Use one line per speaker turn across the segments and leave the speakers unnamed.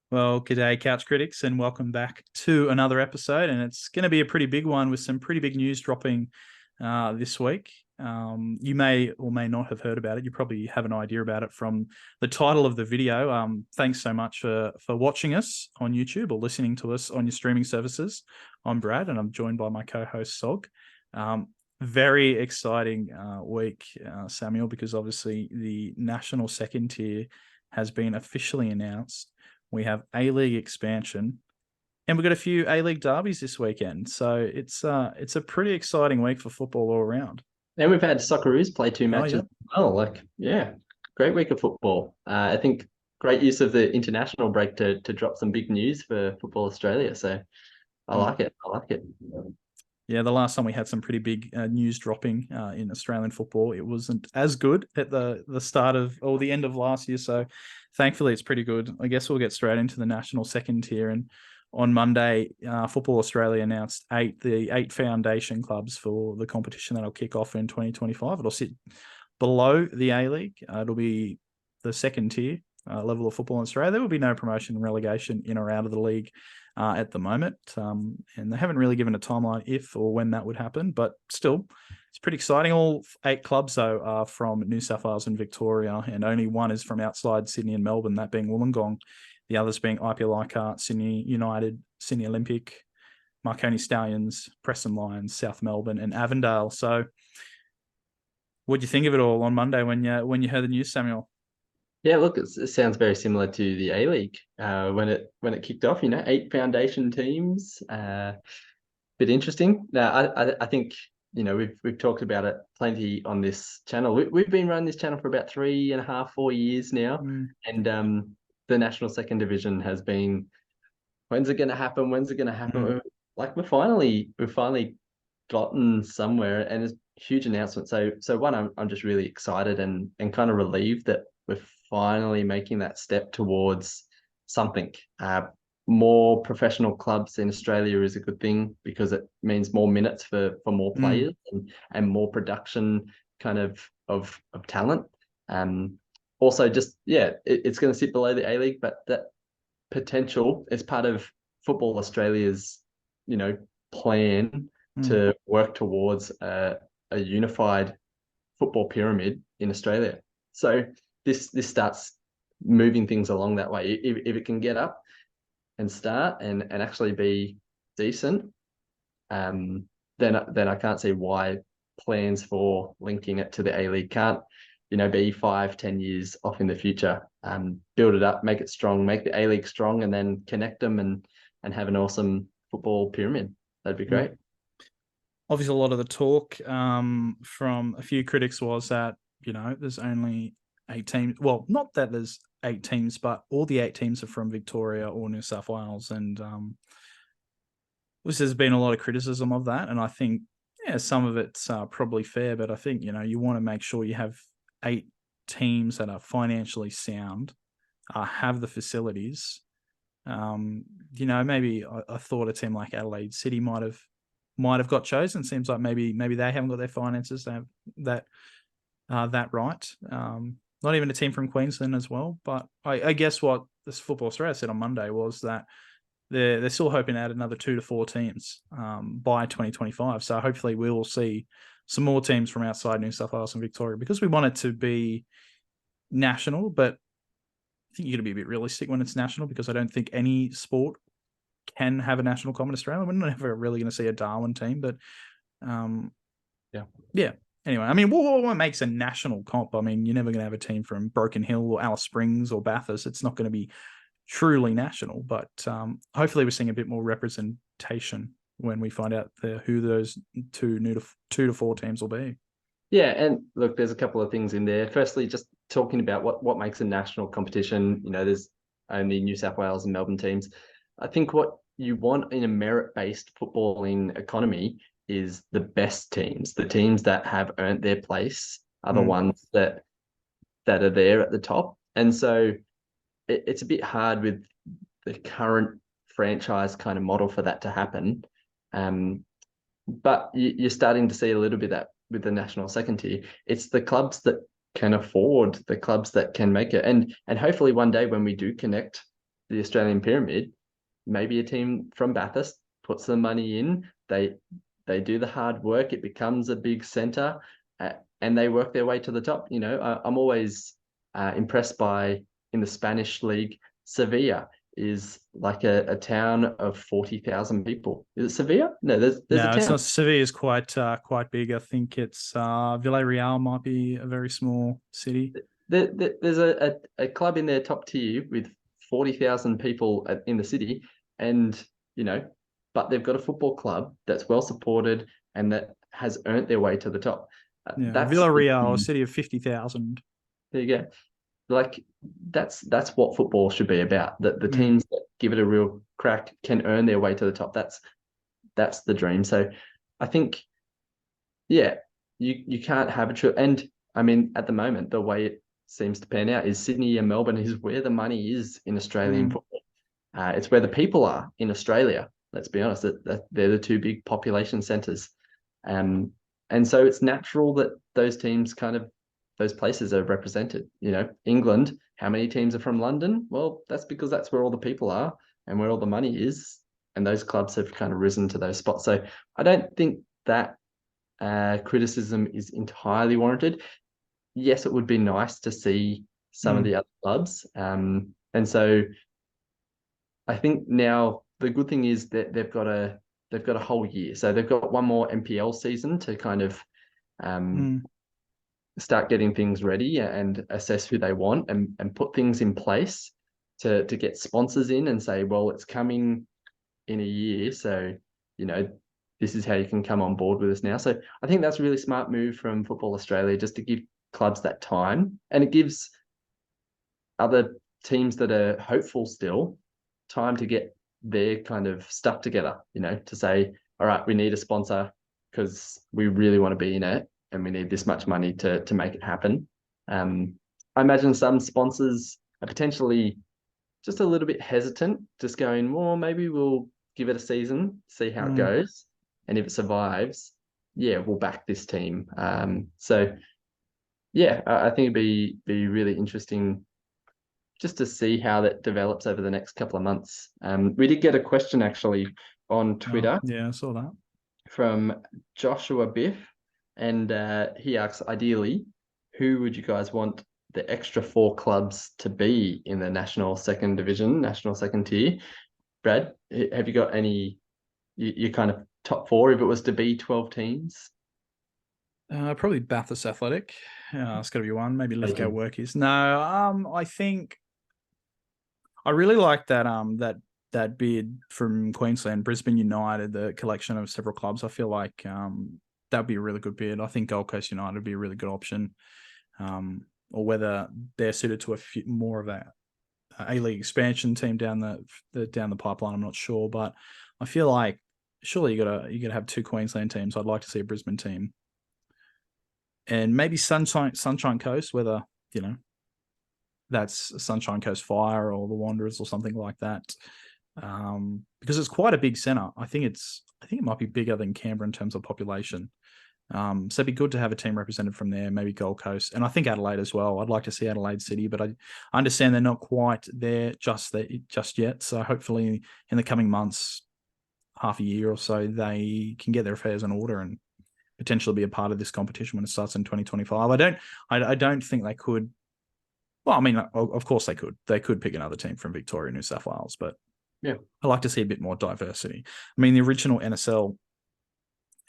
Well, g'day, couch critics, and welcome back to another episode. And it's going to be a pretty big one with some pretty big news dropping this week. You may or may not have heard about it. You probably have an idea about it from the title of the video. Thanks so much for watching us on YouTube or listening to us on your streaming services. I'm Brad, and I'm joined by my co-host Sogg. Very exciting week, Samuel, because obviously the national second tier has been officially announced. We have A-League expansion, and we've got a few A-League derbies this weekend. So it's a pretty exciting week for football all around.
And we've had Socceroos play two
Oh
matches
yeah.
as well. Great week of football. I think great use of the international break to drop some big news for Football Australia. So I
Mm.
like it. I like it.
Yeah, the last time we had some pretty big news dropping in Australian football, it wasn't as good at the start of or the end of last year. So thankfully, it's pretty good. I guess we'll get straight into the national second tier. And on Monday, Football Australia announced the eight foundation clubs for the competition that'll kick off in 2025. It'll sit below the A-League. It'll be the second tier level of football in Australia. There will be no promotion and relegation in or out of the league at the moment. And they haven't really given a timeline if or when that would happen, but still, it's pretty exciting. All eight clubs, though, are from New South Wales and Victoria, and only one is from outside Sydney and Melbourne, that being Wollongong. The others being IPL Leichhardt, Sydney United, Sydney Olympic, Marconi Stallions, Preston Lions, South Melbourne, and Avondale. So, what do you think of it all on Monday when you heard the news, Samuel?
Yeah, look, it sounds very similar to the A-League when it kicked off. Eight foundation teams. Bit interesting. Now, I think we've talked about it plenty on this channel. We've been running this channel for about 3.5, 4 years now,
Mm.
and the national second division has been, when's it going to happen? When's it going to
Mm.
happen? Like we've finally gotten somewhere, and it's a huge announcement. So one, I'm just really excited and kind of relieved that we're finally making that step towards something. More professional clubs in Australia is a good thing because it means more minutes for more
Mm.
players and more production kind of talent. Also just it's going to sit below the A-League, but that potential is part of Football Australia's, plan
Mm.
to work towards a unified football pyramid in Australia. So this starts moving things along that way. If it can get up and start and actually be decent, um, then I can't see why plans for linking it to the A-League can't, be 5, 10 years off in the future. Build it up, make it strong, make the A-League strong, and then connect them and have an awesome football pyramid. That'd be
Mm.
great.
Obviously, a lot of the talk from a few critics was that there's only eight teams. Well, not that there's eight teams, but all the eight teams are from Victoria or New South Wales, and there's been a lot of criticism of that. And I think, yeah, some of it's probably fair, but I think you want to make sure you have eight teams that are financially sound, have the facilities. Maybe I thought a team like Adelaide City might have got chosen. Seems like maybe they haven't got their finances to have that right. Not even a team from Queensland as well. But I guess what this Football Australia said on Monday was that they're still hoping to add another 2 to 4 teams by 2025. So hopefully we will see some more teams from outside New South Wales and Victoria, because we want it to be national. But I think you're going to be a bit realistic when it's national, because I don't think any sport can have a national comp in Australia. We're never really going to see a Darwin team, but um,
Yeah.
yeah. Anyway, I mean, what makes a national comp? I mean, you're never going to have a team from Broken Hill or Alice Springs or Bathurst. It's not going to be truly national, but hopefully we're seeing a bit more representation when we find out who those two to 4 teams will be.
Yeah, and look, there's a couple of things in there. Firstly, just talking about what makes a national competition. There's only New South Wales and Melbourne teams. I think what you want in a merit-based footballing economy is the best teams. The teams that have earned their place are the ones that are there at the top. And so it's a bit hard with the current franchise kind of model for that to happen. But you're starting to see a little bit that with the national second tier. It's the clubs that can afford, the clubs that can make it, and hopefully one day when we do connect the Australian pyramid, maybe a team from Bathurst puts the money in, they do the hard work, it becomes a big centre, and they work their way to the top. I'm always impressed by, in the Spanish league, Sevilla is like a town of 40,000 people. Is it Sevilla? No, there's
No,
a
it's
town.
not. Sevilla is quite big. I think it's Villarreal might be a very small city.
There's a club in their top tier with 40,000 people in the city, and but they've got a football club that's well supported and that has earned their way to the top.
Yeah,
That's
Villarreal, a city of 50,000.
there you go. Like that's what football should be about. That the teams that give it a real crack can earn their way to the top. That's the dream. So I think, yeah, you can't have a true. And I mean, at the moment, the way it seems to pan out is Sydney and Melbourne is where the money is in Australian football. It's where the people are in Australia. Let's be honest, they're the two big population centres. And so it's natural that those teams those places are represented. England, how many teams are from London? Well, that's because that's where all the people are and where all the money is. And those clubs have kind of risen to those spots. So I don't think that criticism is entirely warranted. Yes, it would be nice to see some of the other clubs. And so I think now the good thing is that they've got a whole year. So they've got one more NPL season to kind of start getting things ready and assess who they want and put things in place to get sponsors in and say, well, it's coming in a year. So, this is how you can come on board with us now. So I think that's a really smart move from Football Australia, just to give clubs that time. And it gives other teams that are hopeful still time to get their kind of stuff together, to say, all right, we need a sponsor because we really want to be in it and we need this much money to make it happen. I imagine some sponsors are potentially just a little bit hesitant, just going, well, maybe we'll give it a season, see how it goes. And if it survives, yeah, we'll back this team. So yeah, I think it'd be really interesting just to see how that develops over the next couple of months. We did get a question actually on Twitter.
Yeah, I saw that.
From Joshua Biff, and he asks, ideally, who would you guys want the extra 4 clubs to be in the national second division, national second tier? Brad, have you got any, you kind of top 4 if it was to be 12 teams?
Probably Bathurst Athletic. It's got to be one. Maybe Lithgow Workies. No, I think I really like that bid from Queensland, Brisbane United, the collection of several clubs. I feel like that'd be a really good bid. I think Gold Coast United would be a really good option, or whether they're suited to more of a A-League expansion team down the pipeline, I'm not sure. But I feel like surely you gotta have 2 Queensland teams. I'd like to see a Brisbane team, and maybe Sunshine Coast, whether that's Sunshine Coast Fire or the Wanderers or something like that. Because it's quite a big centre. I think it might be bigger than Canberra in terms of population. So it'd be good to have a team represented from there, maybe Gold Coast, and I think Adelaide as well. I'd like to see Adelaide City, but I understand they're not quite there just yet. So hopefully in the coming months, half a year or so, they can get their affairs in order and potentially be a part of this competition when it starts in 2025. I don't think they could. Well, I mean, of course they could. They could pick another team from Victoria, New South Wales, but
yeah,
I like to see a bit more diversity. I mean, the original NSL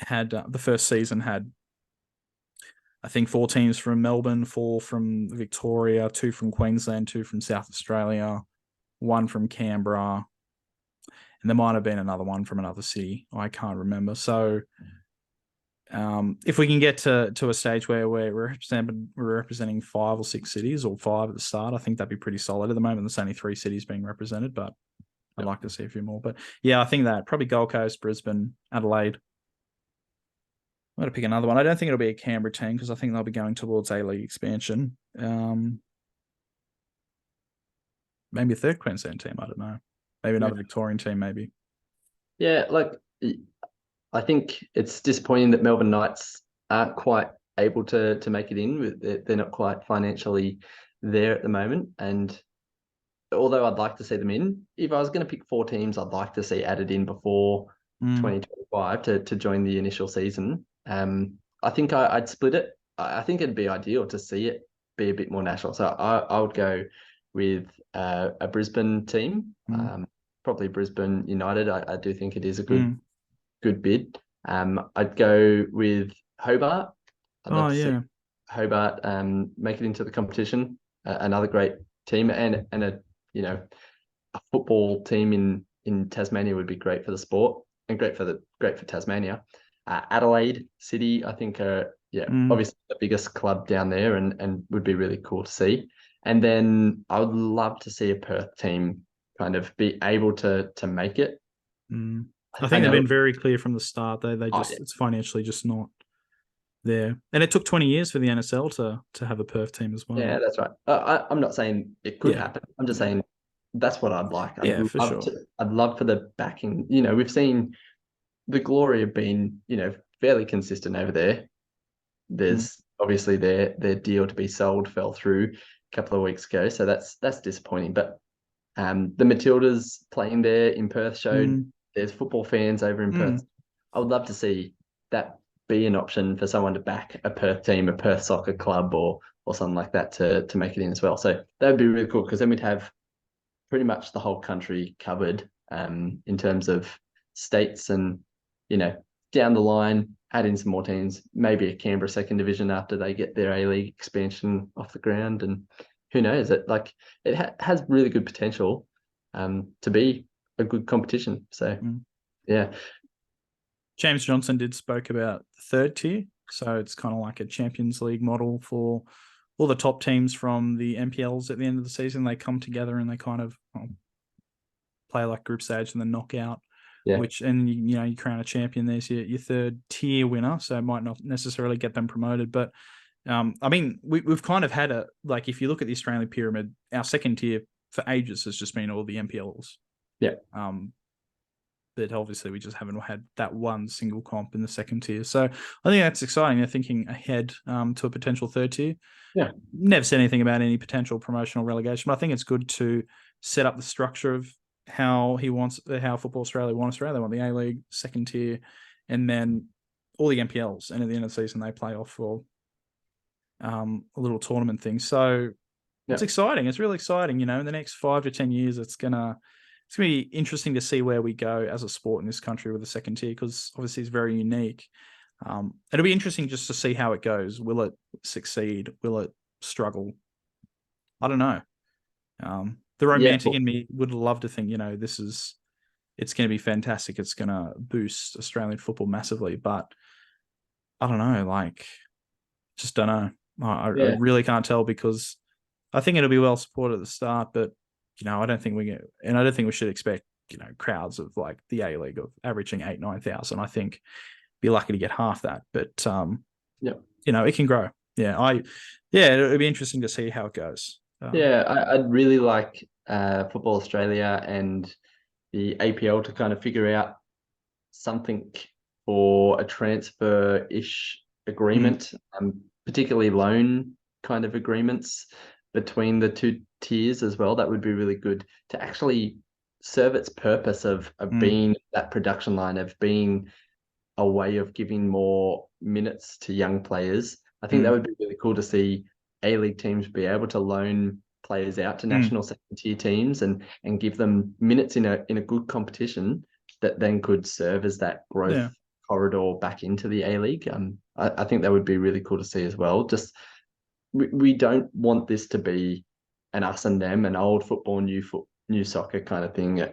had the first season had, I think, 4 teams from Melbourne, 4 from Victoria, 2 from Queensland, 2 from South Australia, 1 from Canberra, and there might have been another one from another city. I can't remember. So if we can get to a stage where we're representing 5 or 6 cities, or 5 at the start, I think that'd be pretty solid. At the moment, there's only 3 cities being represented, but I'd like to see a few more. But yeah, I think that probably Gold Coast, Brisbane, Adelaide. I'm going to pick another one. I don't think it'll be a Canberra team because I think they'll be going towards A-League expansion. Maybe a 3rd Queensland team. I don't know. Maybe another Victorian team, maybe.
Yeah, I think it's disappointing that Melbourne Knights aren't quite able to make it in. They're not quite financially there at the moment. And although I'd like to see them in, if I was going to pick 4 teams, I'd like to see added in before 2025 to join the initial season. I think I'd split it. I think it'd be ideal to see it be a bit more national. So I would go with a Brisbane team, probably Brisbane United. I do think it is a good bid. I'd go with Hobart. I'd love to see Hobart make it into the competition. Another great team, and a a football team in Tasmania would be great for the sport and great for Tasmania. Adelaide City, I think, are obviously the biggest club down there, and would be really cool to see. And then I would love to see a Perth team kind of be able to make it.
I think they've been very clear from the start. They just it's financially just not there, and it took 20 years for the NSL to have a Perth team as well.
Yeah, that's right. I'm not saying it could happen. I'm just saying that's what I'd like.
For sure.
I'd love for the backing. We've seen the glory of being, fairly consistent over there. There's obviously their deal to be sold fell through a couple of weeks ago, so that's disappointing. But the Matildas playing there in Perth showed there's football fans over in Perth. I would love to see that be an option for someone to back a Perth team, a Perth soccer club, or something like that to make it in as well. So that would be really cool, because then we'd have pretty much the whole country covered in terms of states, and down the line add in some more teams, maybe a Canberra second division after they get their A-League expansion off the ground, and who knows, it has really good potential to be a good competition. So yeah.
James Johnson did spoke about third tier, so it's kind of like a Champions League model for all the top teams from the NPLs at the end of the season. They come together and they kind of play like group stage and then knockout. And you crown a champion. There's your third tier winner, so it might not necessarily get them promoted, but I mean, we've kind of had if you look at the Australian pyramid, our second tier for ages has just been all the NPLs. But obviously we just haven't had that one single comp in the second tier. So I think that's exciting. They're thinking ahead to a potential third tier. Never said anything about any potential promotional relegation, but I think it's good to set up the structure of how Football Australia want Australia. They want the A-League, second tier, and then all the NPLs. And at the end of the season, they play off for a little tournament thing. So it's exciting. It's really exciting. In the next 5 to 10 years, it's gonna be interesting to see where we go as a sport in this country with the second tier, because obviously it's very unique. It'll be interesting just to see how it goes. Will it succeed? Will it struggle? I don't know. The romantic in me would love to think, it's going to be fantastic. It's going to boost Australian football massively, but I don't know, just don't know. I really can't tell, because I think it'll be well supported at the start, but I don't think we should expect, crowds of like the A-League of averaging 8,000-9,000. I think be lucky to get half that, but it can grow. It'll be interesting to see how it goes.
I'd really like Football Australia and the APL to kind of figure out something for a transfer-ish agreement, particularly loan kind of agreements between the two tiers as well. That would be really good to actually serve its purpose of being that production line, of being a way of giving more minutes to young players. I think that would be really cool to see A-League teams be able to loan players out to national second tier teams and give them minutes in a good competition that then could serve as that growth corridor back into the A-League. I think that would be really cool to see as well. Just we don't want this to be an us and them, an old football, new soccer kind of thing.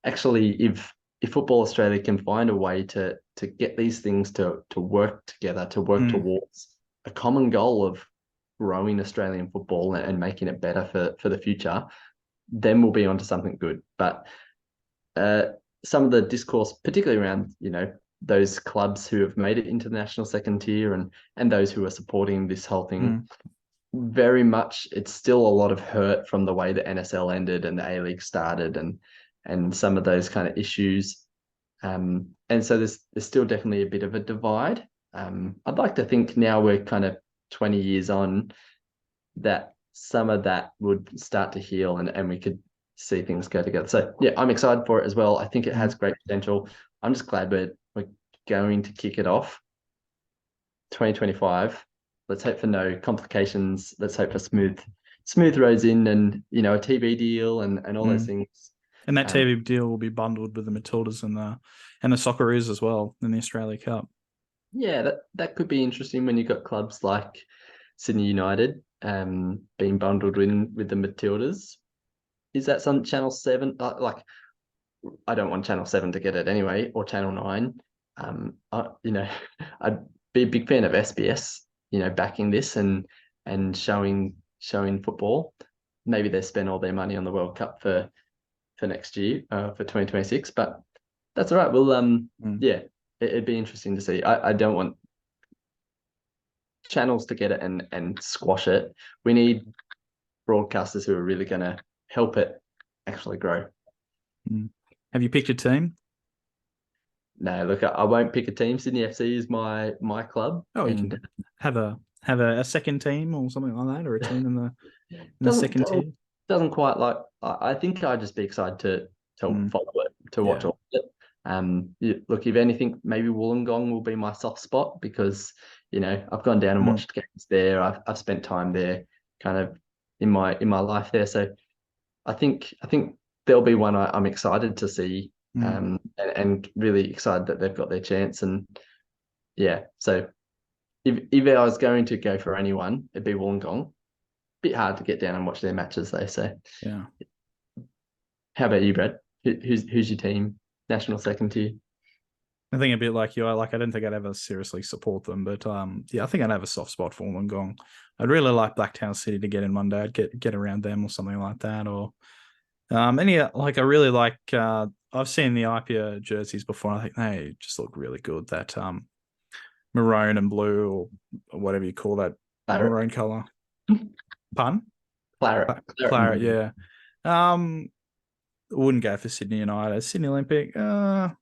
Actually, if Football Australia can find a way to get these things to work together, to work towards a common goal of growing Australian football and making it better for the future, then we'll be onto something good. But some of the discourse, particularly around those clubs who have made it into the national second tier and those who are supporting this whole thing, very much it's still a lot of hurt from the way the NSL ended and the A-League started and some of those kind of issues. And so there's still definitely a bit of a divide. I'd like to think now we're kind of 20 years on that some of that would start to heal and we could see things go together. So yeah, I'm excited for it as well. I think it has great potential. I'm just glad we're going to kick it off 2025. Let's hope for no complications. Let's hope for smooth roads in, and a TV deal and all those things.
And that TV deal will be bundled with the Matildas and the Socceroos as well in the Australia Cup.
Yeah, that could be interesting when you've got clubs like Sydney United being bundled in with the Matildas. Is that some Channel 7? Like, I don't want Channel 7 to get it anyway, or Channel 9. I'd be a big fan of SBS, backing this and showing football. Maybe they spend all their money on the World Cup for next year, for 2026, but that's all right. We'll yeah, it'd be interesting to see. I don't want channels to get it and squash it. We need broadcasters who are really going to help it actually grow.
Have you picked a team?
No, look, I won't pick a team. Sydney FC is my club.
Oh, you can have a second team or something like that, or a team in the second tier.
Doesn't quite like. I think I'd just be excited to follow it, to watch all of it. Look, if anything, maybe Wollongong will be my soft spot because I've gone down and watched games there. I've spent time there, kind of in my life there. So I think there'll be one I'm excited to see, and really excited that they've got their chance. And yeah, so if I was going to go for anyone, it'd be Wollongong. Bit hard to get down and watch their matches, though. So
yeah.
How about you, Brad? Who's your team? National second tier?
I think a bit like you. I don't think I'd ever seriously support them, but I think I'd have a soft spot for Wollongong. I'd really like Blacktown City to get in one day. I'd get around them or something like that, or I really like. I've seen the IPA jerseys before. And I think they just look really good. That maroon and blue, or whatever you call that maroon color. Pun?
Claret.
Claret, yeah. Wouldn't go for Sydney United. Sydney Olympic, I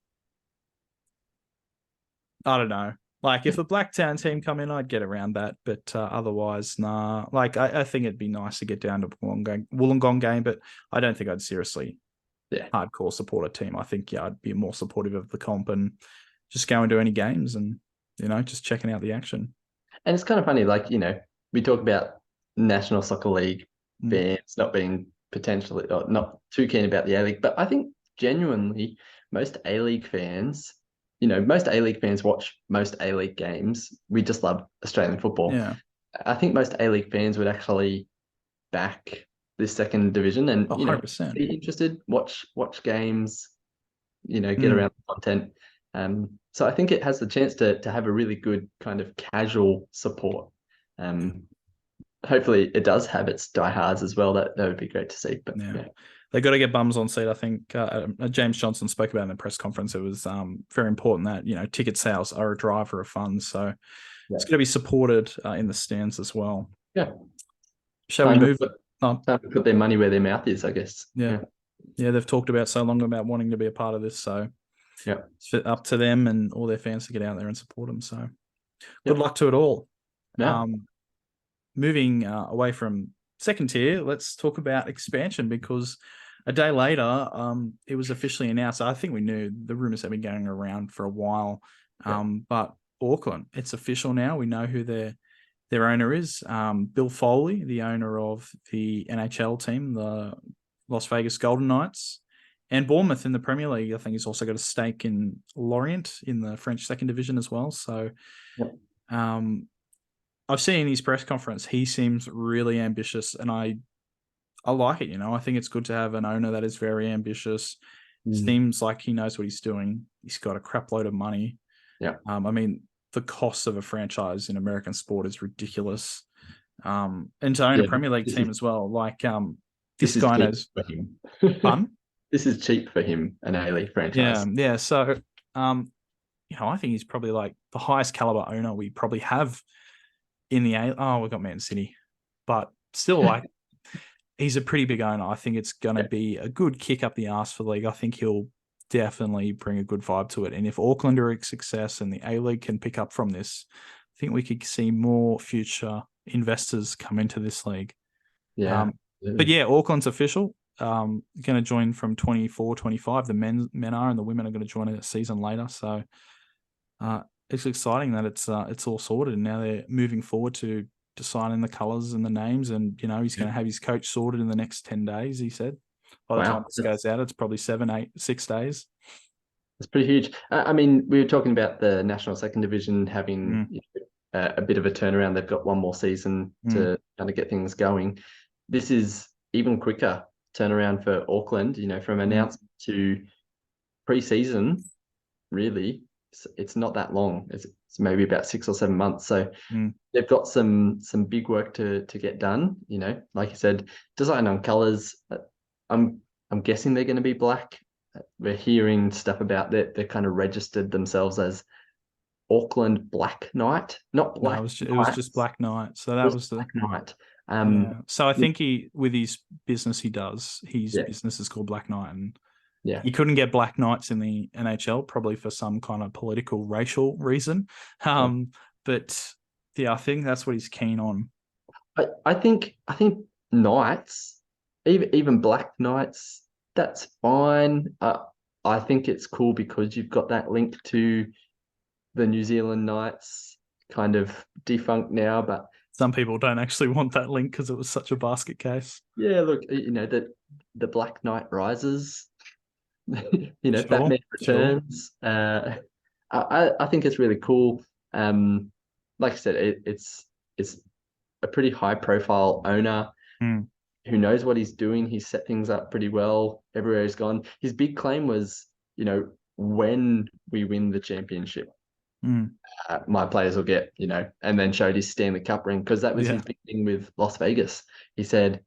don't know. Like, if the Blacktown team come in, I'd get around that. But otherwise, nah. Like, I think it'd be nice to get down to Wollongong game, but I don't think I'd seriously hardcore support a team. I think, I'd be more supportive of the comp and just going to any games and, just checking out the action.
And it's kind of funny, like, we talk about National Soccer League fans not being potentially, or not too keen about the A-League, but I think genuinely most A-League fans, most A-League fans watch most A-League games. We just love Australian football.
Yeah.
I think most A-League fans would actually back this second division and,
100%.
be interested, watch games, get around the content. So I think it has the chance to have a really good kind of casual support. Hopefully it does have its diehards as well. That would be great to see. But yeah.
They got to get bums on seat. I think James Johnson spoke about in the press conference. It was very important that ticket sales are a driver of funds. So it's going to be supported in the stands as well.
Yeah.
Shall we move?
Time to put their money where their mouth is, I guess.
Yeah. They've talked about so long about wanting to be a part of this. So it's up to them and all their fans to get out there and support them. So good luck to it all.
Yeah.
Moving away from second tier, let's talk about expansion, because a day later, it was officially announced. I think we knew the rumors have been going around for a while, but Auckland, it's official now. We know who their owner is. Bill Foley, the owner of the NHL team, the Las Vegas Golden Knights, and Bournemouth in the Premier League. I think he's also got a stake in Lorient in the French second division as well. So, I've seen his press conference. He seems really ambitious, and I like it. I think it's good to have an owner that is very ambitious. Seems like he knows what he's doing. He's got a crap load of money.
Yeah.
I mean, the cost of a franchise in American sport is ridiculous. And to own a Premier League team as well, like this guy knows. Fun.
This is cheap for him, an A-League franchise.
Yeah. So, I think he's probably like the highest caliber owner we probably have in the A. Oh, we've got Man City, but still, like, he's a pretty big owner. I think it's going to be a good kick up the arse for the league. I think he'll definitely bring a good vibe to it. And if Auckland are a success and the A-League can pick up from this, I think we could see more future investors come into this league.
Yeah.
But yeah, Auckland's official. going to join from 24, 25. The men are, and the women are going to join a season later. So it's exciting that it's all sorted, and now they're moving forward to deciding the colours and the names. And he's going to have his coach sorted in the next 10 days. He said by the time this goes out, it's probably 7, 8, 6 days.
It's pretty huge. I mean, we were talking about the National Second Division having a bit of a turnaround. They've got one more season to kind of get things going. This is even quicker turnaround for Auckland, from announcement to pre-season, really. It's not that long. It's maybe about 6 or 7 months. So they've got some big work to get done. Like you said, design on colours. I'm guessing they're going to be black. We're hearing stuff about that. They kind of registered themselves as Auckland Black Knight, not Black.
No, it was just Black Knight. So that was the
Black Knight.
So I think with his business his business is called Black Knight, and you couldn't get Black Knights in the NHL, probably for some kind of political, racial reason. But I think that's what he's keen on.
I think Knights, even Black Knights, that's fine. I think it's cool because you've got that link to the New Zealand Knights, kind of defunct now, but
some people don't actually want that link because it was such a basket case.
Yeah, look, the Black Knight rises.
Sure,
Batman returns. Sure. I think it's really cool. Like I said, it's a pretty high profile owner who knows what he's doing. He's set things up pretty well everywhere he's gone. His big claim was, when we win the championship, my players will get, and then showed his Stanley Cup ring, because that was his big thing with Las Vegas. He said,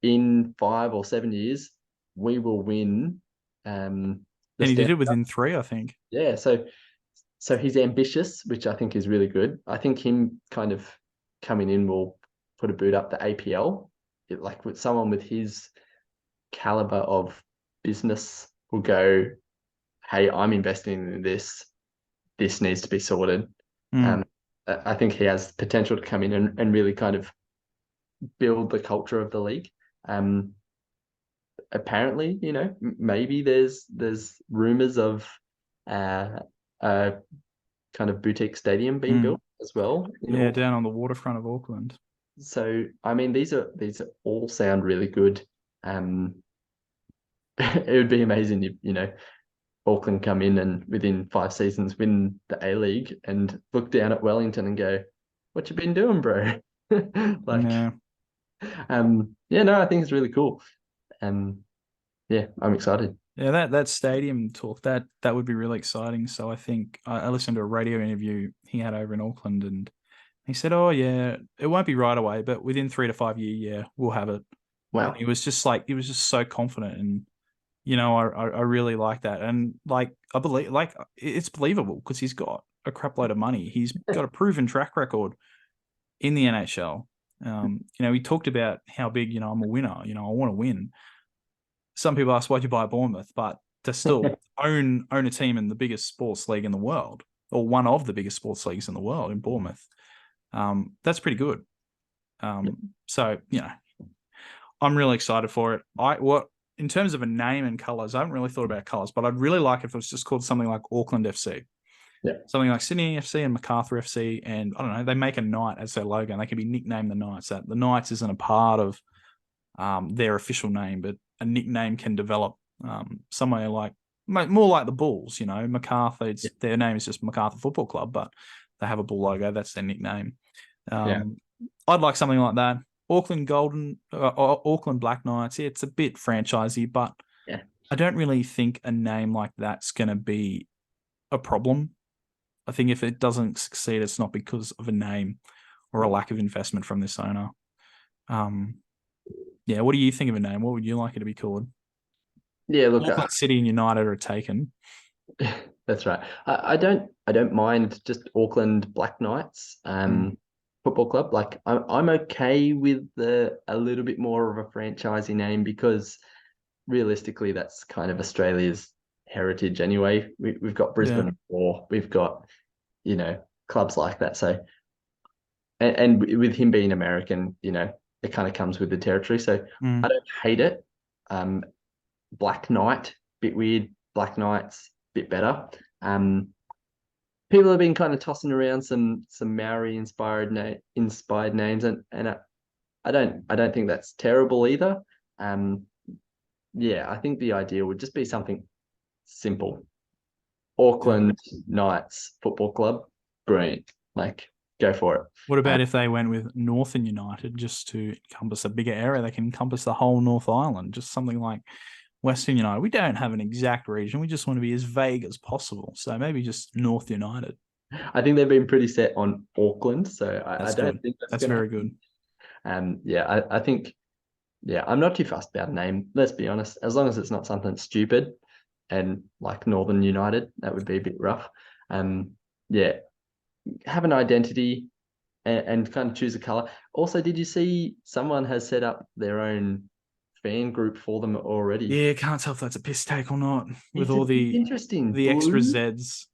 in 5 or 7 years, we will win. And
he did it within 3, I think.
Yeah, so he's ambitious, which I think is really good. I think him kind of coming in will put a boot up the APL. Like with someone with his caliber of business will go, hey, I'm investing in this. This needs to be sorted. I think he has potential to come in and really kind of build the culture of the league. Apparently, maybe there's rumors of a kind of boutique stadium being built as well.
Yeah, down on the waterfront of Auckland.
So, I mean, these all sound really good. It would be amazing if, Auckland come in and within 5 seasons win the A-League and look down at Wellington and go, what you been doing, bro? I think it's really cool. Yeah, I'm excited.
Yeah, that stadium talk, that would be really exciting. So I think I listened to a radio interview he had over in Auckland, and he said, "Oh yeah, it won't be right away, but within 3 to 5 years, yeah, we'll have it."
Wow.
And he was just so confident, and I really like that, and like I believe, like it's believable because he's got a crap load of money. He's got a proven track record in the NHL. He talked about how big, I'm a winner. I want to win. Some people ask, why'd you buy Bournemouth? But to still own a team in the biggest sports league in the world, or one of the biggest sports leagues in the world in Bournemouth, that's pretty good. So, I'm really excited for it. In terms of a name and colours, I haven't really thought about colours, but I'd really like if it was just called something like Auckland FC.
Yeah.
Something like Sydney FC and MacArthur FC, and I don't know, they make a Knight as their logo, and they can be nicknamed the Knights. That the Knights isn't a part of their official name, but a nickname can develop somewhere like more like the Bulls. MacArthur. Their name is just MacArthur Football Club, but they have a bull logo. That's their nickname. I'd like something like that. Auckland Black Knights. Yeah, it's a bit franchisey, but I don't really think a name like that's going to be a problem. I think if it doesn't succeed, it's not because of a name or a lack of investment from this owner. What do you think of a name? What would you like it to be called?
Yeah, look,
Auckland City and United are taken.
That's right. I don't mind just Auckland Black Knights football club. Like I'm okay with a little bit more of a franchising name, because realistically that's kind of Australia's heritage anyway. We've got Brisbane Roar, we've got clubs like that. So and with him being American, it kind of comes with the territory. So I don't hate it. Black Knight, bit weird. Black Knight's bit better. People have been kind of tossing around some Maori inspired names, and I don't think that's terrible either. Yeah, I think the idea would just be something simple. Auckland Knights Football Club, brilliant. Like, go for it.
What about if they went with Northern United just to encompass a bigger area? They can encompass the whole North Island, just something like Western United. We don't have an exact region. We just want to be as vague as possible. So maybe just North United.
I think they've been pretty set on Auckland, so I don't
good.
think
that's very good.
Yeah, I think, yeah, I'm not too fussed about a name. Let's be honest. As long as it's not something stupid and like Northern United, that would be a bit rough. Yeah, have an identity and kind of choose a color. Also, did you see someone has set up their own fan group for them already?
Yeah, can't tell if that's a piss take or not. With all the
interesting
the extra Zs.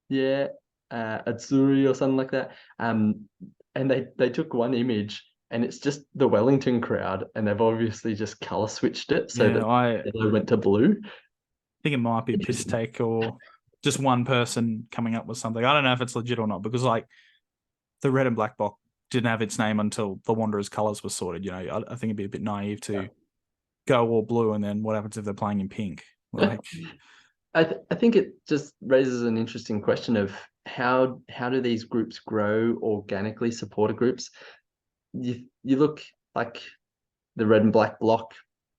Yeah, Atsuri or something like that. And they took one image and it's just the Wellington crowd, and they've obviously just color switched it so that they went to blue.
I think it might be a piss take or just one person coming up with something. I don't know if it's legit or not, because like the red and black box didn't have its name until the Wanderers colours were sorted. You know, I think it'd be a bit naive to go all blue and then what happens if they're playing in pink? Like,
I think it just raises an interesting question of how do these groups grow organically, supporter groups? You look like the red and black block,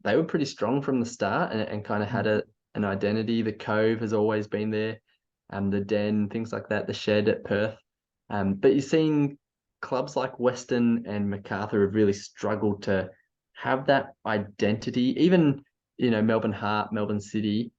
they were pretty strong from the start and kind of had an identity. The Cove has always been there, and the Den, things like that, the Shed at Perth. But you're seeing clubs like Western and Macarthur have really struggled to have that identity. Even, Melbourne Heart, Melbourne City,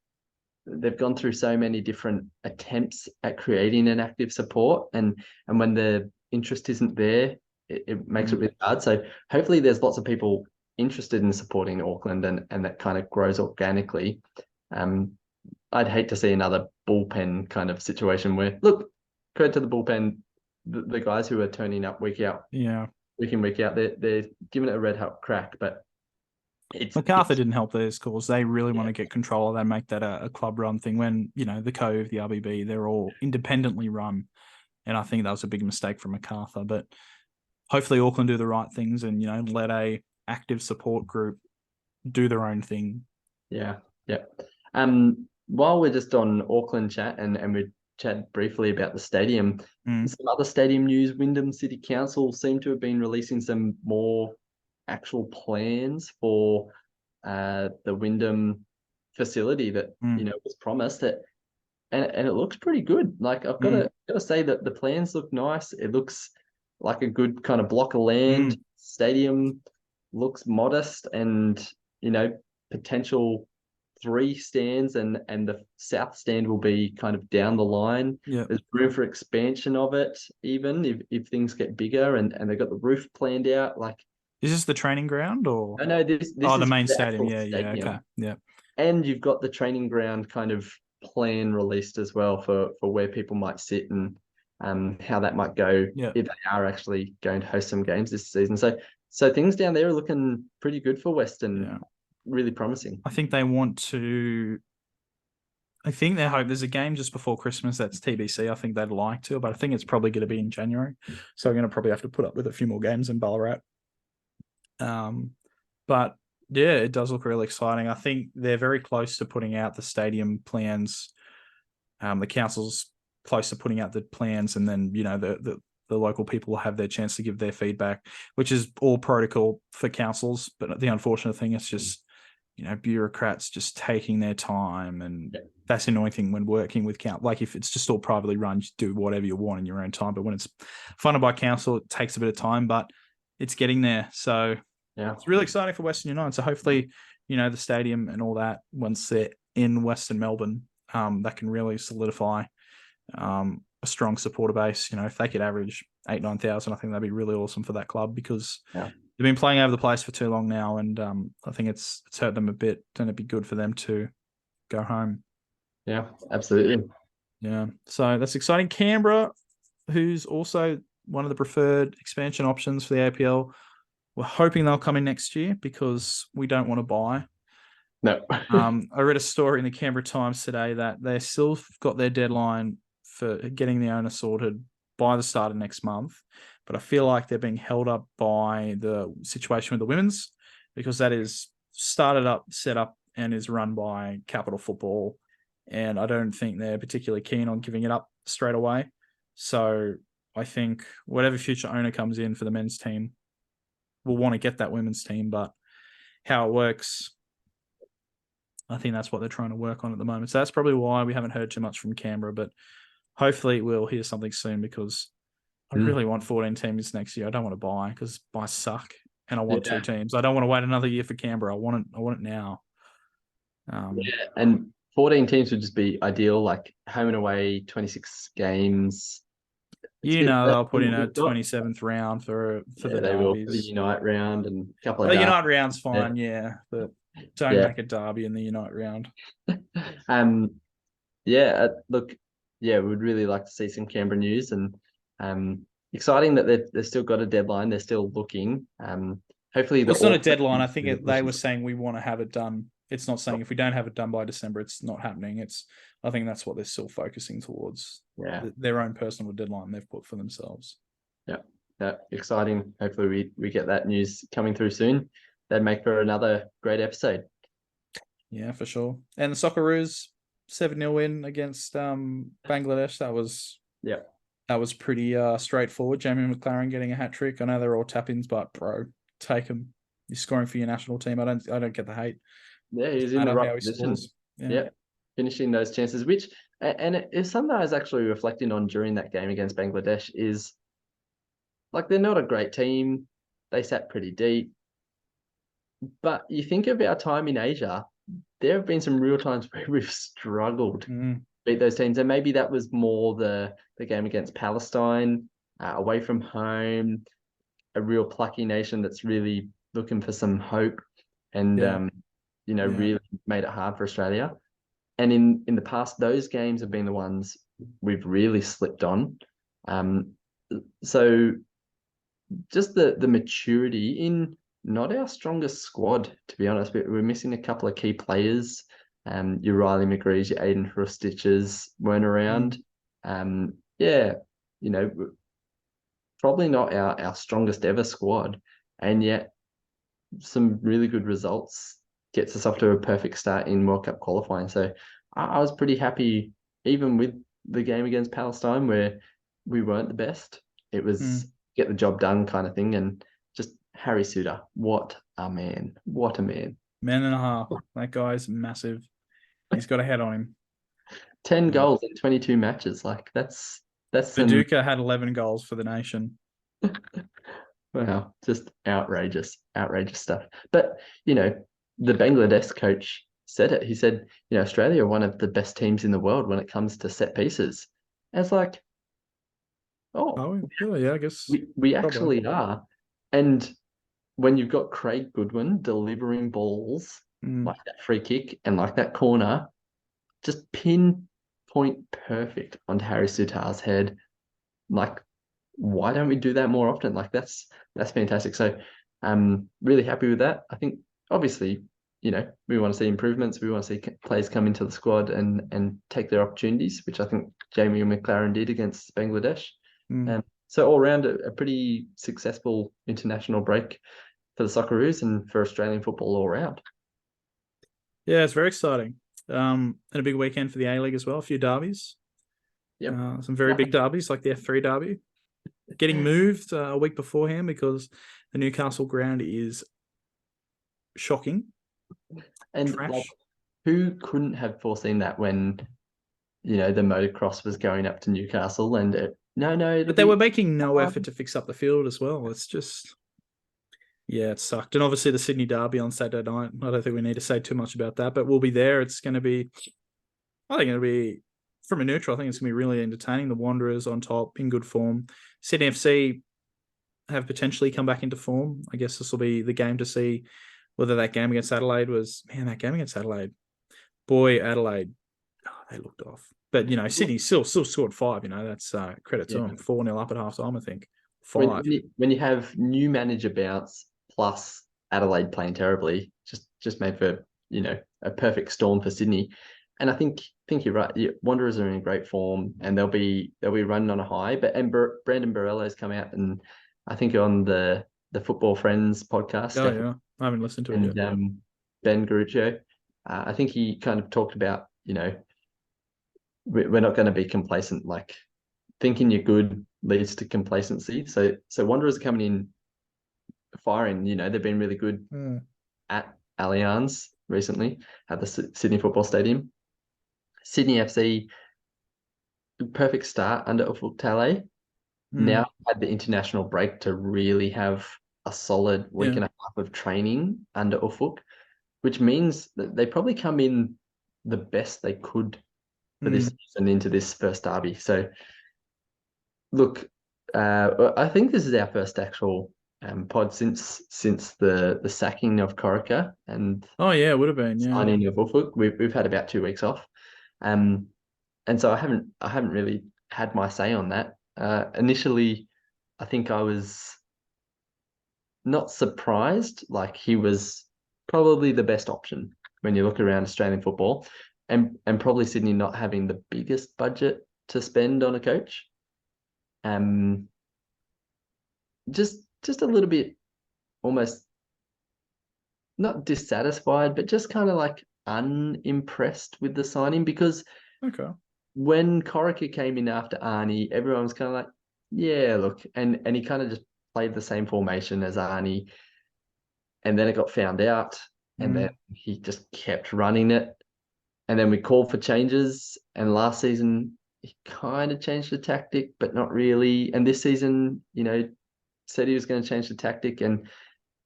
they've gone through so many different attempts at creating an active support, and when the interest isn't there, it makes it really hard. So hopefully there's lots of people interested in supporting Auckland, and that kind of grows organically. I'd hate to see another bullpen kind of situation where, look, credit to the bullpen, the guys who are turning up week in, week out, they're giving it a red hot crack, but
Macarthur didn't help their scores. They really want to get control of that and make that a club run thing, when, the Cove, the RBB, they're all independently run. And I think that was a big mistake from Macarthur. But hopefully Auckland do the right things and, let a active support group do their own thing.
Yeah. While we're just on Auckland chat and we chat briefly about the stadium, some other stadium news. Wyndham City Council seem to have been releasing some more actual plans for the Wyndham facility that was promised, and it looks pretty good. Like, I've got to say that the plans look nice. It looks like a good kind of block of land. Stadium looks modest, and potential 3 stands, and the south stand will be kind of down the line. There's room for expansion of it, even if things get bigger, and they've got the roof planned out. Like,
is this the training ground or?
No, this is
the main stadium.
Stadium.
Okay, yeah.
And you've got the training ground kind of plan released as well for where people might sit and how that might go if they are actually going to host some games this season. So things down there are looking pretty good for Western. Really promising.
I think they want to. I think they hope there's a game just before Christmas that's TBC. I think they'd like to, but I think it's probably going to be in January. So we're going to probably have to put up with a few more games in Ballarat. But yeah, it does look really exciting. I think they're very close to putting out the stadium plans. The council's close to putting out the plans, and then the local people will have their chance to give their feedback, which is all protocol for councils. But the unfortunate thing is just bureaucrats just taking their time, and that's the annoying thing when working with council. Like, if it's just all privately run, you do whatever you want in your own time. But when it's funded by council, it takes a bit of time, but it's getting there. So it's really exciting for Western United. So hopefully, the stadium and all that, once they're in Western Melbourne, that can really solidify a strong supporter base. If they could average 8,000-9,000, I think that'd be really awesome for that club, because they've been playing over the place for too long now, and I think it's hurt them a bit, and it'd be good for them to go home.
Yeah, absolutely.
Yeah, so that's exciting. Canberra, who's also one of the preferred expansion options for the APL, we're hoping they'll come in next year, because we don't want to buy
No.
I read a story in the Canberra Times today that they still got their deadline for getting the owner sorted by the start of next month, but I feel like they're being held up by the situation with the women's, because that is started up, set up, and is run by Capital Football, and I don't think they're particularly keen on giving it up straight away. So I think whatever future owner comes in for the men's team will want to get that women's team, but how it works, I think that's what they're trying to work on at the moment. So that's probably why we haven't heard too much from Canberra, but hopefully we'll hear something soon, because I really want 14 teams next year. I don't want to buy, because buys suck, and I want 2 teams. I don't want to wait another year for Canberra. I want it now.
Yeah, and 14 teams would just be ideal, like home and away, 26 games.
They'll put in a 27th round for the
they will for the
derbies.
Unite round and a couple of
The
derbies.
Unite round's fine, but don't make a derby in the Unite round.
Look, we would really like to see some Canberra news, and exciting that they've still got a deadline. They're still looking. Hopefully,
it's not a deadline. I think they were saying we want to have it done. It's not saying if we don't have it done by December, it's not happening. I think that's what they're still focusing towards.
Yeah,
their own personal deadline they've put for themselves.
Yeah, exciting. Hopefully, we get that news coming through soon. That'd make for another great episode.
Yeah, for sure. And the Socceroos 7-0 win against Bangladesh. That was pretty straightforward. Jamie McLaren getting a hat trick. I know they're all tap-ins, but bro, take them. You're scoring for your national team. I don't get the hate.
Yeah, he's in the right position. Yeah, finishing those chances, which and it is something I was actually reflecting on during that game against Bangladesh. Is like, they're not a great team. They sat pretty deep. But you think of our time in Asia, there have been some real times where we've struggled to beat those teams. And maybe that was more the game against Palestine, away from home, a real plucky nation that's really looking for some hope, and really made it hard for Australia. And in the past, those games have been the ones we've really slipped on. So just the maturity in not our strongest squad, to be honest. We're missing a couple of key players. Your Riley McGree's, your Aiden Hrustitches weren't around. Probably not our strongest ever squad, and yet some really good results gets us off to a perfect start in World Cup qualifying. So I was pretty happy, even with the game against Palestine, where we weren't the best. It was get the job done kind of thing. And just Harry Suter, what a man. What a man.
Man and a half. That guy's massive. He's got a head on him.
10 goals in 22 matches. Like, that's
Viduka had 11 goals for the nation.
Wow, just outrageous stuff. But, the Bangladesh coach said it. He said, Australia are one of the best teams in the world when it comes to set pieces. And it's like,
yeah, I guess
we actually are. And when you've got Craig Goodwin delivering balls like that free kick and like that corner, just pinpoint perfect onto Harry Sutar's head. Like, why don't we do that more often? Like, that's fantastic. So I'm really happy with that. I think obviously, we want to see improvements. We want to see players come into the squad and take their opportunities, which I think Jamie McLaren did against Bangladesh. So all around a pretty successful international break for the Socceroos and for Australian football all around.
Yeah, it's very exciting. And a big weekend for the A-League as well. A few derbies. Some very big derbies, like the F3 derby. Getting moved a week beforehand because the Newcastle ground is shocking.
And like, who couldn't have foreseen that when, the motocross was going up to Newcastle and
but they were making no effort to fix up the field as well. It's just, it sucked. And obviously the Sydney derby on Saturday night. I don't think we need to say too much about that, but we'll be there. It's going to be, I think it'll be, from a neutral, I think it's going to be really entertaining. The Wanderers on top, in good form. Sydney FC have potentially come back into form. I guess this will be the game to see whether that game against Adelaide was, that game against Adelaide. Boy, Adelaide, they looked off. But, Sydney still scored 5, that's credit to them. 4-0 up at half-time, I think. 5.
When you have new manager bounce plus Adelaide playing terribly, just made for a perfect storm for Sydney. And I think you're right. Wanderers are in great form, and they'll be running on a high. But Brandon Borello's come out, and I think on the Football Friends podcast,
Oh yeah, I haven't listened to it
and
yet.
Ben Garuccio, I think he kind of talked about, we're not going to be complacent. Like, thinking you're good leads to complacency. So Wanderers are coming in firing. They've been really good at Allianz recently at the Sydney Football Stadium. Sydney FC, perfect start under Ufuk Talay. Now had the international break to really have a solid week and a half of training under Ufuk, which means that they probably come in the best they could for this season into this first derby. So, look, I think this is our first actual pod since the sacking of Corica and
Oh yeah, it would have been, yeah.
signing of Ufuk. We've had about 2 weeks off, and so I haven't really had my say on that. Initially, I think I was not surprised. Like, he was probably the best option when you look around Australian football, and probably Sydney not having the biggest budget to spend on a coach. Just a little bit, almost not dissatisfied, but just kind of like unimpressed with the signing, because when Corica came in after Arnie, everyone was kind of like, yeah, look, and he kind of just played the same formation as Arnie, and then it got found out, and then he just kept running it, and then we called for changes, and last season he kind of changed the tactic, but not really, and this season, said he was going to change the tactic, and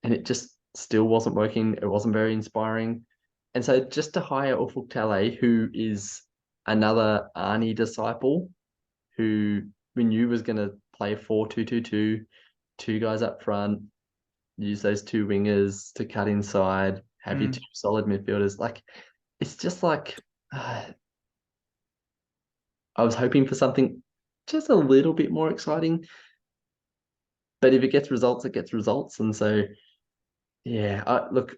it just still wasn't working. It wasn't very inspiring. And so just to hire Ufuk Talay, who is another Arnie disciple, who we knew was going to play 4-2-2-2, 2 guys up front, use those 2 wingers to cut inside, have your 2 solid midfielders. Like, it's just like, I was hoping for something just a little bit more exciting. But if it gets results, it gets results. And so, yeah,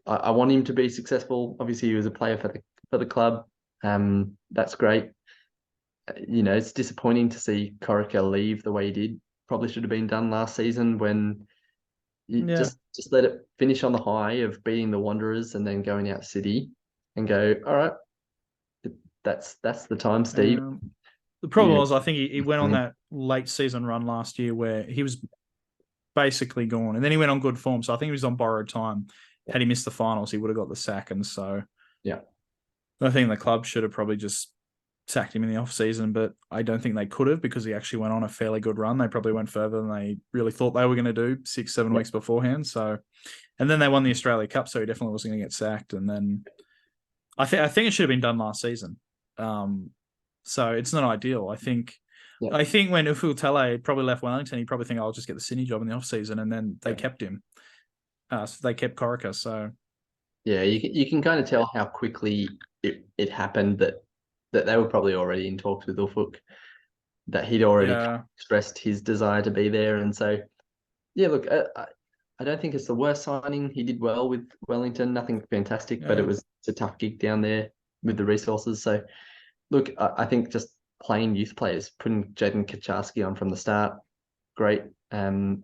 I want him to be successful. Obviously, he was a player for the club. That's great. It's disappointing to see Corica leave the way he did. Probably should have been done last season, when you just let it finish on the high of beating the Wanderers and then going out City and go, all right, that's the time, Steve.
The problem was, I think he went on that late season run last year where he was basically gone, and then he went on good form. So I think he was on borrowed time. Had he missed the finals, he would have got the sack. And so, I think the club should have probably just sacked him in the off season, but I don't think they could have, because he actually went on a fairly good run. They probably went further than they really thought they were going to do 6-7 weeks beforehand. So, and then they won the Australia Cup, so he definitely wasn't going to get sacked. And then I think it should have been done last season. So it's not ideal. I think when Ufuk Talay probably left Wellington, he probably think, I'll just get the Sydney job in the off season, and then they kept him. So they kept Corica. So
yeah, you can kind of tell how quickly it happened that they were probably already in talks with Ufuk, that he'd already expressed his desire to be there. And so, yeah, look, I don't think it's the worst signing. He did well with Wellington, nothing fantastic, but it's a tough gig down there with the resources. So, look, I think just playing youth players, putting Jaden Kaczarski on from the start, great. The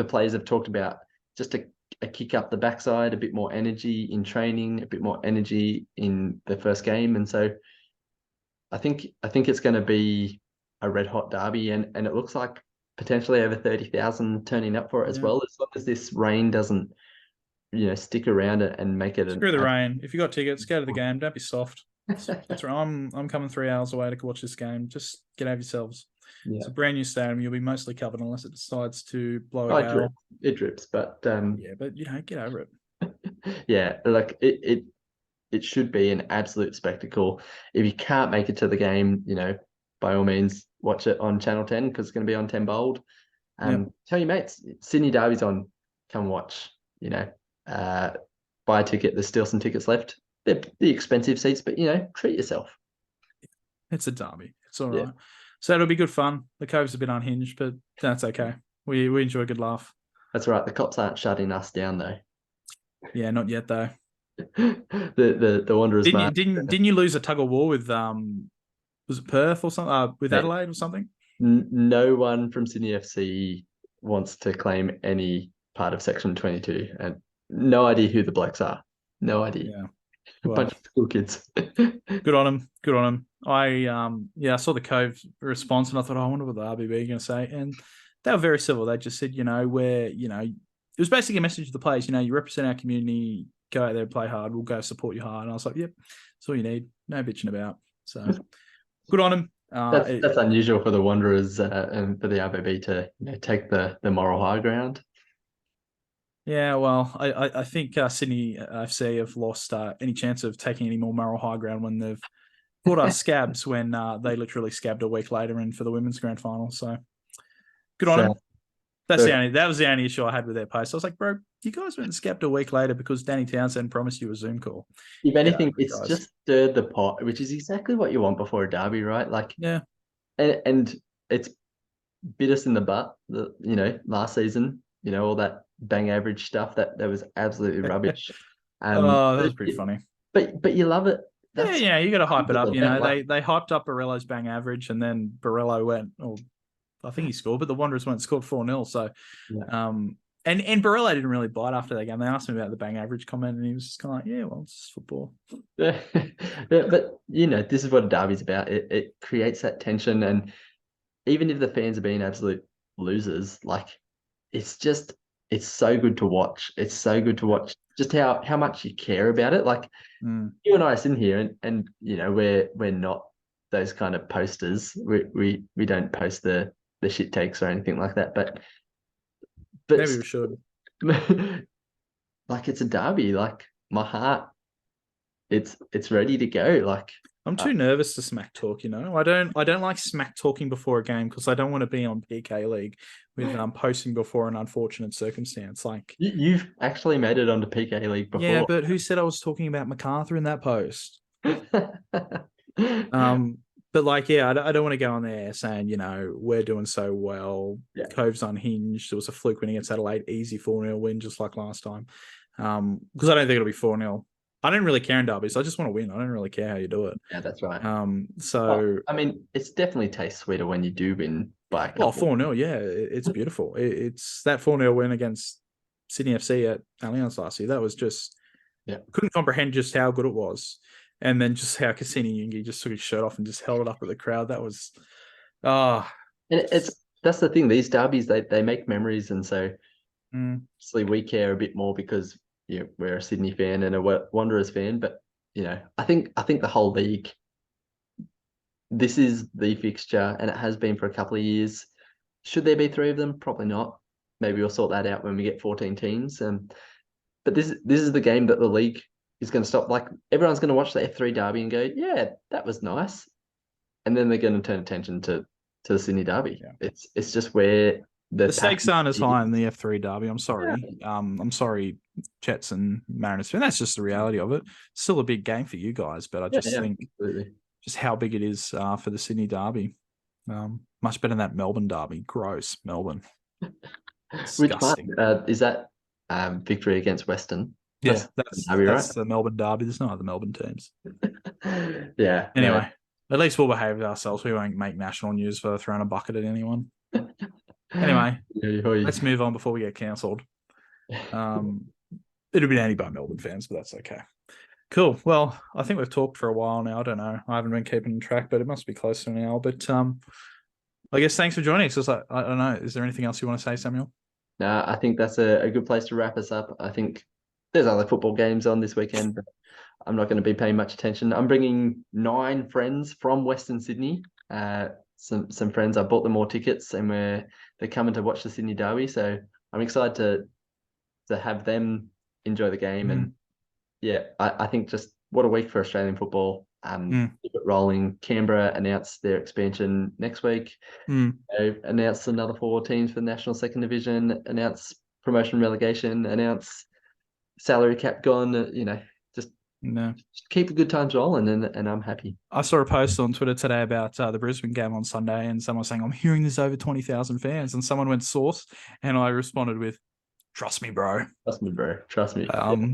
players have talked about just a kick up the backside, a bit more energy in training, a bit more energy in the first game. And so I think it's going to be a red hot derby, and it looks like potentially over 30,000 turning up for it as well, as long as this rain doesn't, stick around it and make it
screw the rain. If you got tickets, go to the game. Don't be soft. That's right. I'm coming 3 hours away to watch this game. Just get over yourselves. It's a brand new stadium. You'll be mostly covered unless it decides to blow a gale.
It drips, but
but get over it.
Yeah, like it should be an absolute spectacle. If you can't make it to the game, by all means watch it on Channel 10, because it's going to be on 10 Bold. Tell your mates, Sydney Derby's on. Come watch. Buy a ticket. There's still some tickets left. They're the expensive seats, but treat yourself.
It's a derby. It's all right. So it'll be good fun. The Cove's a bit unhinged, but that's okay. We enjoy a good laugh.
That's right. The cops aren't shutting us down, though.
Yeah, not yet though.
The Wanderers
Didn't you
mark.
didn't you lose a tug of war with was it Perth or something? With
Mate,
Adelaide or something?
no one from Sydney FC wants to claim any part of Section 22, and no idea who the blokes are. No idea.
Yeah.
A
Well,
bunch of school kids.
good on him. Good on him. I saw the Cove response and I thought, oh, I wonder what the RBB are going to say. And they were very civil. They just said, it was basically a message to the players, you represent our community, go out there and play hard. We'll go support you hard. And I was like, yep, that's all you need. No bitching about. So good on him.
That's unusual for the Wanderers and for the RBB to take the moral high ground.
Yeah, well, I think Sydney FC have lost any chance of taking any more moral high ground when they've caught us scabs when they literally scabbed a week later in for the women's grand final. So good on them. That was the only issue I had with their post. I was like, bro, you guys went and scabbed a week later because Danny Townsend promised you a Zoom call.
If anything, it's just stirred the pot, which is exactly what you want before a derby, right? Like,
yeah,
and it's bit us in the butt. Last season, all that bang average stuff that was absolutely rubbish.
that was pretty funny.
But you love it.
Yeah, you got to hype it up.
Like,
they hyped up Barella's bang average, and then Barella went. Oh, I think he scored, but the Wanderers went and scored 4-0. So,
yeah.
And Barella didn't really bite after that game. They asked him about the bang average comment, and he was just kind of like, yeah, well, it's just football.
Yeah, but this is what a derby's about. It creates that tension, and even if the fans are being absolute losers, like it's so good to watch. It's so good to watch just how much you care about it. Like you and I are sitting here, and we're not those kind of posters. We don't post the shit takes or anything like that. But
maybe we should.
Like it's a derby. Like my heart, it's ready to go. Like
I'm too nervous to smack talk. I don't like smack talking before a game because I don't want to be on peak A-League with posting before an unfortunate circumstance. Like
you've actually made it onto peak A-League before.
Yeah, but who said I was talking about MacArthur in that post? But I don't want to go on there saying, we're doing so well.
Yeah.
Cove's unhinged. It was a fluke win against Adelaide, easy 4-0 win, just like last time. Because I don't think it'll be 4-0. I don't really care in derbies. I just want to win. I don't really care how you do it.
Yeah, that's right. It's definitely tastes sweeter when you do win by a couple.
4-0, yeah. It's beautiful. It's that 4-0 win against Sydney FC at Allianz last year. That was just, couldn't comprehend just how good it was. And then just how Cassini Yungi just took his shirt off and just held it up at the crowd. That was,
And that's the thing. These derbies, they make memories, and so obviously we care a bit more because we're a Sydney fan and a Wanderers fan. But I think the whole league, this is the fixture, and it has been for a couple of years. Should there be 3 of them? Probably not. Maybe we'll sort that out when we get 14 teams. But this is the game that the league is going to stop. Like everyone's going to watch the F3 derby and go, yeah, that was nice, and then they're going to turn attention to the Sydney derby. Yeah. It's just where
the stakes aren't as high in the F3 derby. I'm sorry. Yeah. I'm sorry, Jets and Mariners fan. That's just the reality of it. Still a big game for you guys, but I just think just how big it is for the Sydney derby. Much better than that Melbourne derby. Gross, Melbourne.
Which one? Is that victory against Western?
Yeah, that's the Melbourne derby. There's no other Melbourne teams.
Yeah.
Anyway, at least we'll behave ourselves. We won't make national news for throwing a bucket at anyone. Anyway, let's move on before we get cancelled. It'll be handy by Melbourne fans, but that's okay. Cool. Well, I think we've talked for a while now. I don't know. I haven't been keeping track, but it must be close to an hour. But I guess thanks for joining us. I don't know. Is there anything else you want to say, Samuel?
No, I think that's a good place to wrap us up. I think there's other football games on this weekend, but I'm not going to be paying much attention. I'm bringing 9 friends from Western Sydney. Some friends. I bought them more tickets, and they're coming to watch the Sydney derby. So I'm excited to have them enjoy the game. And I think just what a week for Australian football. Keep it rolling. Canberra announced their expansion next week. They've announced another 4 teams for the National Second Division. Announced promotion, relegation. Announced salary cap gone. Just keep the good times rolling, and I'm happy.
I saw a post on Twitter today about the Brisbane game on Sunday, and someone was saying, I'm hearing there's over 20,000 fans, and someone went source, and I responded with, Trust me, bro.
Trust me, bro. Trust me.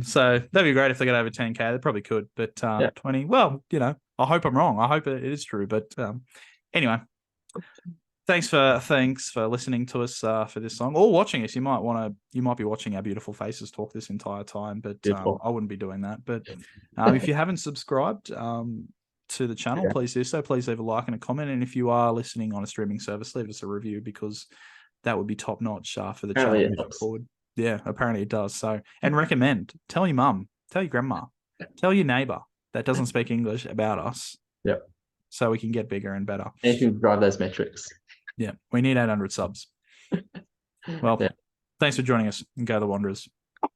So that'd be great if they got over 10K. They probably could, but
Yeah.
20. Well, I hope I'm wrong. I hope it is true. But anyway, thanks for listening to us for this song or watching us. You might be watching our beautiful faces talk this entire time, but I wouldn't be doing that. But if you haven't subscribed to the channel, please do so. Please leave a like and a comment, and if you are listening on a streaming service, leave us a review because that would be top notch for the
Apparently
channel moving forward. Yeah, apparently it does. So, and recommend, tell your mum, tell your grandma, tell your neighbor that doesn't speak English about us.
Yep.
So we can get bigger and better.
And you can drive those metrics.
Yeah, we need 800 subs. Well, thanks for joining us, and go the Wanderers.